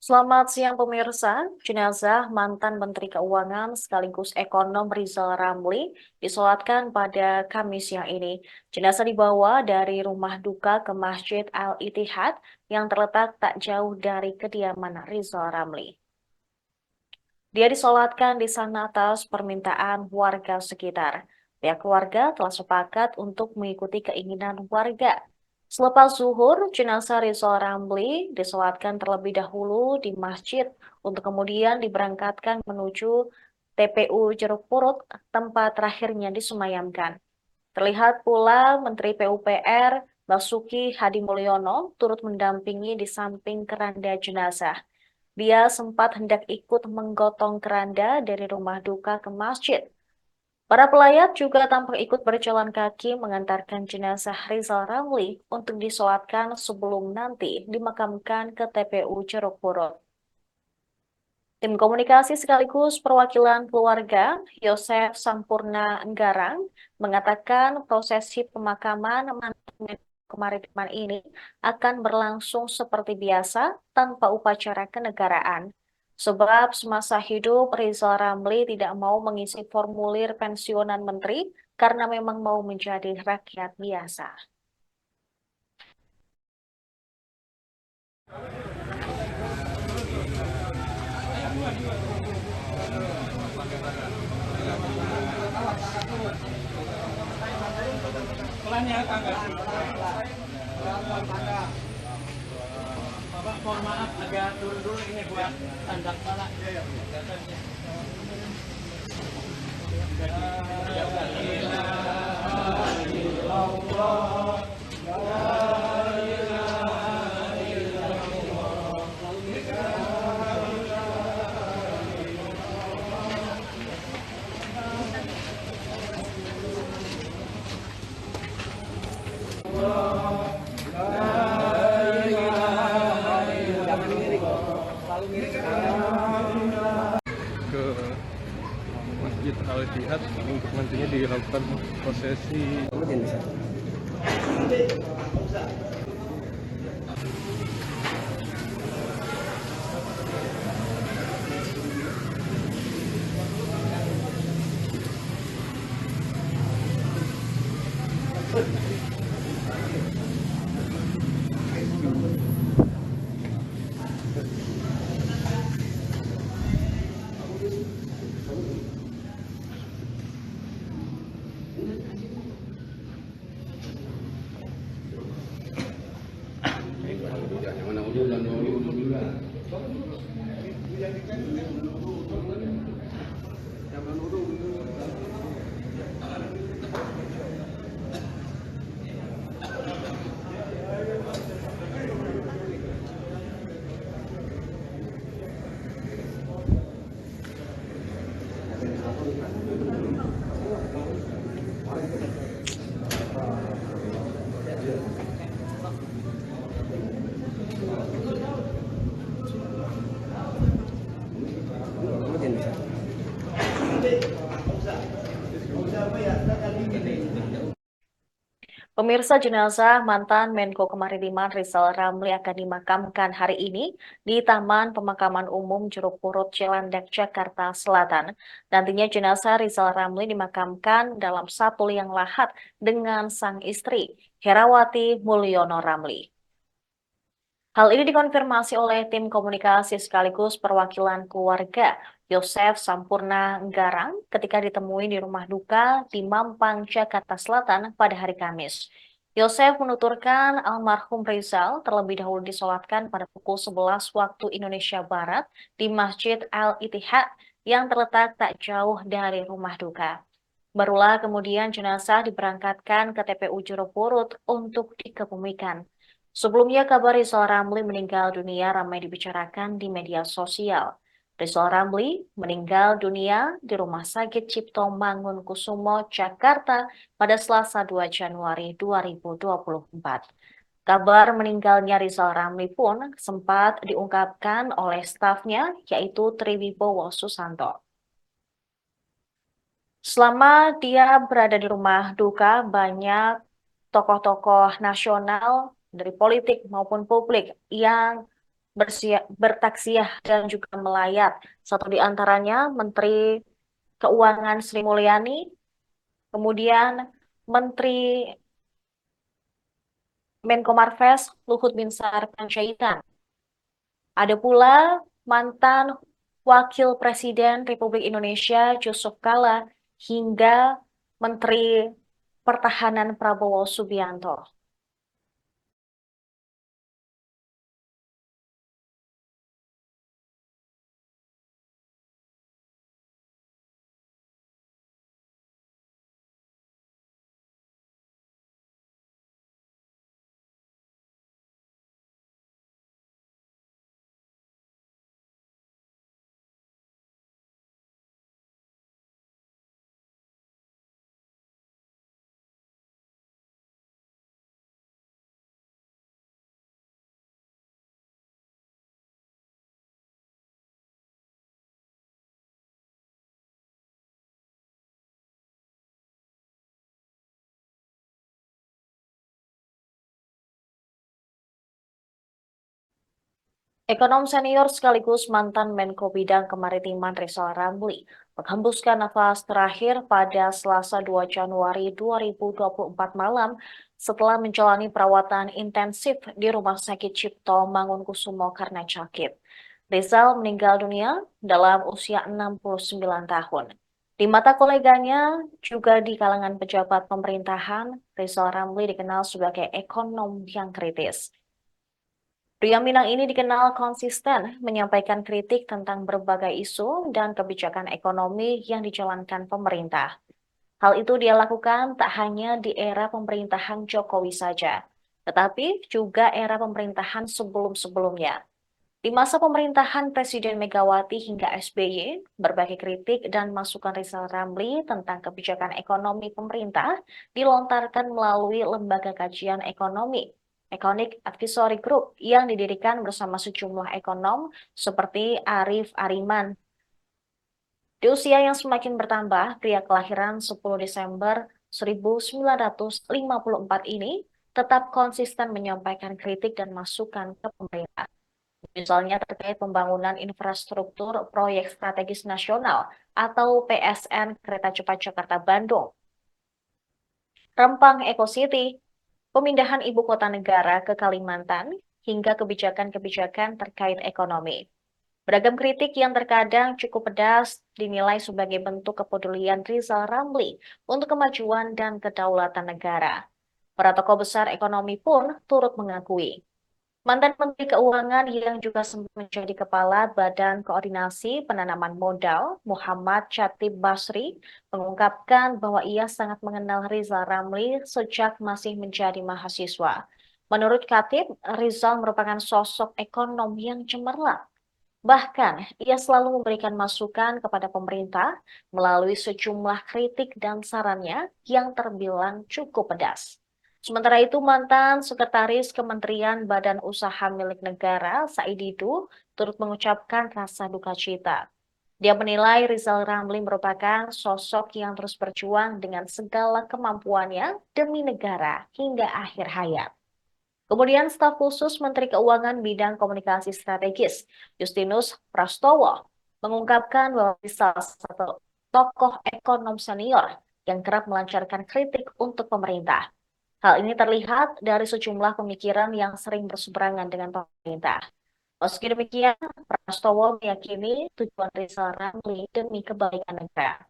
Selamat siang pemirsa, jenazah mantan Menteri Keuangan sekaligus ekonom Rizal Ramli disolatkan pada Kamis siang ini. Jenazah dibawa dari rumah duka ke Masjid Al-Ittihad yang terletak tak jauh dari kediaman Rizal Ramli. Dia disolatkan di sana atas permintaan warga sekitar. Pihak keluarga telah sepakat untuk mengikuti keinginan warga. Selepas zuhur, jenazah Rizal Ramli disolatkan terlebih dahulu di masjid untuk kemudian diberangkatkan menuju TPU Jeruk Purut, tempat terakhirnya disemayamkan. Terlihat pula Menteri PUPR Basuki Hadimulyono turut mendampingi di samping keranda jenazah. Dia sempat hendak ikut menggotong keranda dari rumah duka ke masjid. Para pelayat juga tampak ikut berjalan kaki mengantarkan jenazah Rizal Ramli untuk disolatkan sebelum nanti dimakamkan ke TPU Jeruk Purut. Tim komunikasi sekaligus perwakilan keluarga, Yosef Sampurna Enggarang, mengatakan prosesi pemakaman mantan kemaritiman ini akan berlangsung seperti biasa tanpa upacara kenegaraan. Sebab semasa hidup Rizal Ramli tidak mau mengisi formulir pensiunan menteri karena memang mau menjadi rakyat biasa. Bapak, mohon maaf agak turun dulu ini buat tanda kepala. Ke Masjid Al-Ittihad untuk nantinya dilakukan prosesi. Pemirsa, jenazah mantan Menko Kemaritiman Rizal Ramli akan dimakamkan hari ini di Taman Pemakaman Umum Jeruk Purut, Cilandak, Jakarta Selatan. Nantinya jenazah Rizal Ramli dimakamkan dalam satu liang lahat dengan sang istri, Herawati Mulyono Ramli. Hal ini dikonfirmasi oleh tim komunikasi sekaligus perwakilan keluarga Yosef Sampurna Nggarang ketika ditemui di rumah duka di Mampang, Jakarta Selatan pada hari Kamis. Yosef menuturkan almarhum Rizal terlebih dahulu disolatkan pada pukul 11 waktu Indonesia Barat di Masjid Al-Ittihad yang terletak tak jauh dari rumah duka. Barulah kemudian jenazah diberangkatkan ke TPU Jeruk Purut untuk dikebumikan. Sebelumnya kabar Rizal Ramli meninggal dunia ramai dibicarakan di media sosial. Rizal Ramli meninggal dunia di Rumah Sakit Cipto Mangunkusumo, Jakarta pada Selasa 2 Januari 2024. Kabar meninggalnya Rizal Ramli pun sempat diungkapkan oleh stafnya, yaitu Triwibowo Susanto. Selama dia berada di rumah duka, banyak tokoh-tokoh nasional dari politik maupun publik yang bertaksiah dan juga melayat. Satu di antaranya Menteri Keuangan Sri Mulyani, kemudian Menteri Menko Marves Luhut Binsar Panjaitan. Ada pula mantan Wakil Presiden Republik Indonesia Yusuf Kala hingga Menteri Pertahanan Prabowo Subianto. Ekonom senior sekaligus mantan Menko Bidang Kemaritiman Rizal Ramli menghembuskan nafas terakhir pada Selasa 2 Januari 2024 malam setelah menjalani perawatan intensif di Rumah Sakit Cipto Mangunkusumo karena sakit. Rizal meninggal dunia dalam usia 69 tahun. Di mata koleganya, juga di kalangan pejabat pemerintahan, Rizal Ramli dikenal sebagai ekonom yang kritis. Pria Minang ini dikenal konsisten menyampaikan kritik tentang berbagai isu dan kebijakan ekonomi yang dijalankan pemerintah. Hal itu dia lakukan tak hanya di era pemerintahan Jokowi saja, tetapi juga era pemerintahan sebelum-sebelumnya. Di masa pemerintahan Presiden Megawati hingga SBY, berbagai kritik dan masukan Rizal Ramli tentang kebijakan ekonomi pemerintah dilontarkan melalui lembaga kajian ekonomi Economic Advisory Group yang didirikan bersama sejumlah ekonom seperti Arif Ariman. Di usia yang semakin bertambah, pria kelahiran 10 Desember 1954 ini tetap konsisten menyampaikan kritik dan masukan ke pemerintah. Misalnya terkait pembangunan infrastruktur proyek strategis nasional atau PSN Kereta Cepat Jakarta Bandung, Rempang Eco City, pemindahan ibu kota negara ke Kalimantan, hingga kebijakan-kebijakan terkait ekonomi. Beragam kritik yang terkadang cukup pedas dinilai sebagai bentuk kepedulian Rizal Ramli untuk kemajuan dan kedaulatan negara. Para tokoh besar ekonomi pun turut mengakui. Mantan Menteri Keuangan yang juga sempat menjadi Kepala Badan Koordinasi Penanaman Modal, Muhammad Chatib Basri, mengungkapkan bahwa ia sangat mengenal Rizal Ramli sejak masih menjadi mahasiswa. Menurut Chatib, Rizal merupakan sosok ekonom yang cemerlang. Bahkan, ia selalu memberikan masukan kepada pemerintah melalui sejumlah kritik dan sarannya yang terbilang cukup pedas. Sementara itu, mantan Sekretaris Kementerian Badan Usaha Milik Negara, Said Didu, turut mengucapkan rasa duka cita. Dia menilai Rizal Ramli merupakan sosok yang terus berjuang dengan segala kemampuannya demi negara hingga akhir hayat. Kemudian staf khusus Menteri Keuangan Bidang Komunikasi Strategis, Justinus Prastowo, mengungkapkan bahwa salah satu tokoh ekonom senior yang kerap melancarkan kritik untuk pemerintah. Hal ini terlihat dari sejumlah pemikiran yang sering berseberangan dengan pemerintah. Meski demikian, Prastowo meyakini tujuan Rizal Ramli demi kebaikan negara.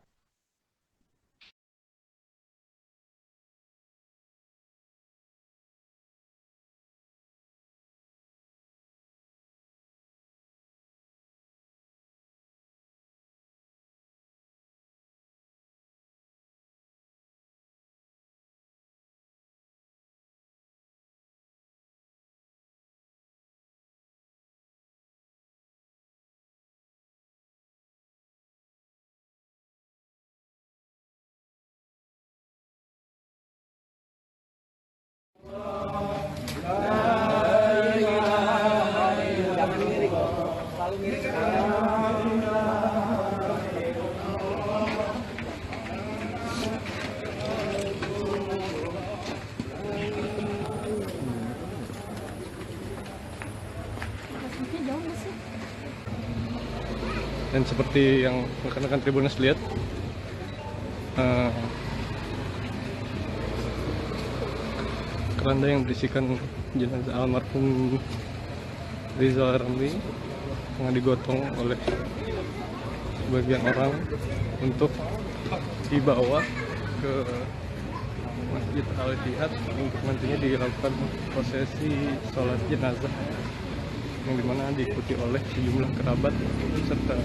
Dan seperti yang rekan-rekan Tribuners lihat, keranda yang berisikan jenazah almarhum Rizal Ramli tengah digotong oleh sebagian orang untuk dibawa ke Masjid Al-Jihad untuk nantinya dilakukan prosesi sholat jenazah yang dimana diikuti oleh sejumlah kerabat serta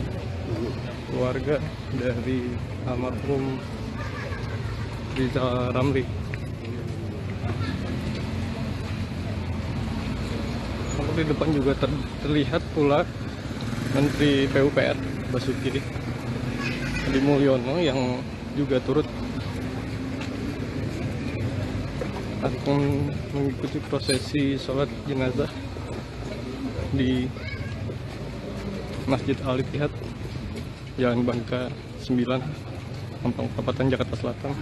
keluarga dari almarhum Rizal Ramli. Di depan juga terlihat pula Menteri PUPR Basuki Hadi Mulyono yang juga turut akan mengikuti prosesi sholat jenazah di Masjid Al-Ittihad, Jalan Bangka 9, Mampang Perapatan, Jakarta Selatan.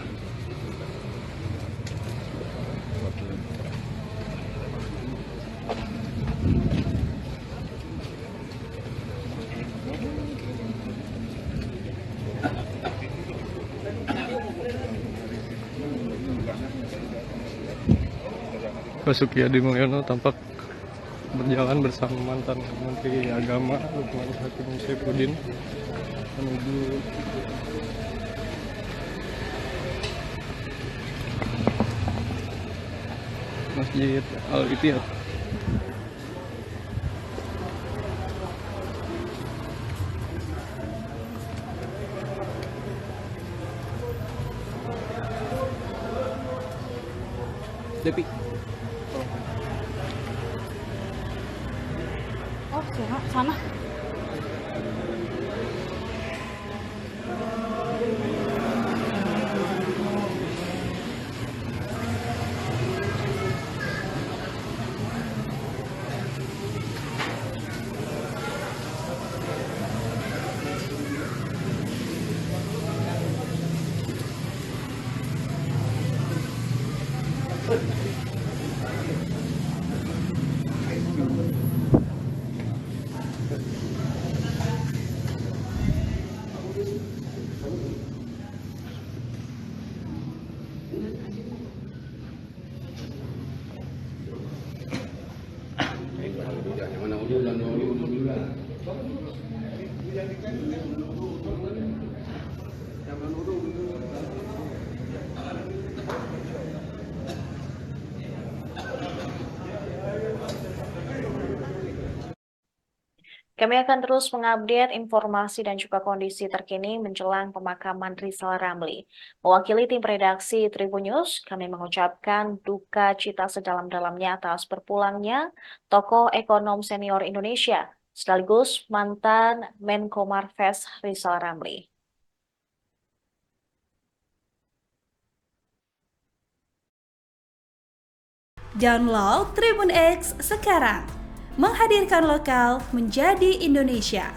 Basuki Hadi Mulyono tampak berjalan bersama mantan Menteri Agama Lukman Hakim Saifuddin menuju Masjid Al-Ittihad. Depi. Oke, sana. Kami akan terus mengupdate informasi dan juga kondisi terkini menjelang pemakaman Rizal Ramli. Mewakili tim redaksi Tribun News, kami mengucapkan duka cita sedalam-dalamnya atas berpulangnya tokoh ekonom senior Indonesia, sekaligus mantan Menko Marves Rizal Ramli. Download Tribun X sekarang, menghadirkan lokal menjadi Indonesia.